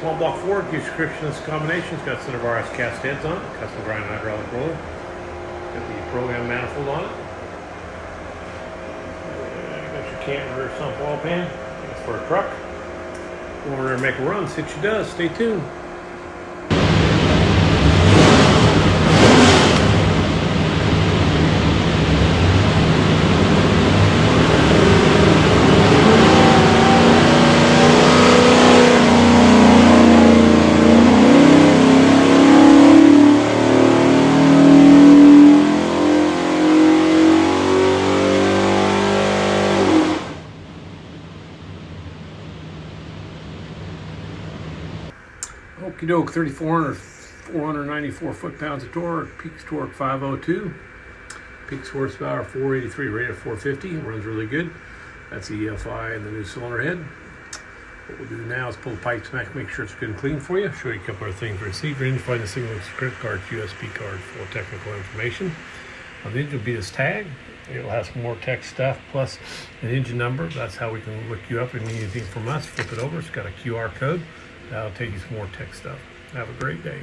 small block Ford, description of this combination. It's got a set of RS cast heads on it, custom grind hydraulic roller. Got the program manifold on it. Got your Canton rear sump oil pan. It's for a truck. Go over there and make a run, see what she does. Stay tuned. Okie doke, 494 foot-pounds of torque, peak torque 502, peak horsepower 483, rated 450, runs really good. That's the EFI and the new cylinder head. What we'll do now is pull the pipes back, make sure it's good and clean for you, show you a couple of things. Receiver, and find the single credit card, USB card for technical information. On the engine will be this tag. It'll have some more tech stuff plus an engine number. That's how we can look you up and need anything from us. Flip it over, it's got a QR code. That'll take you some more tech stuff. Have a great day.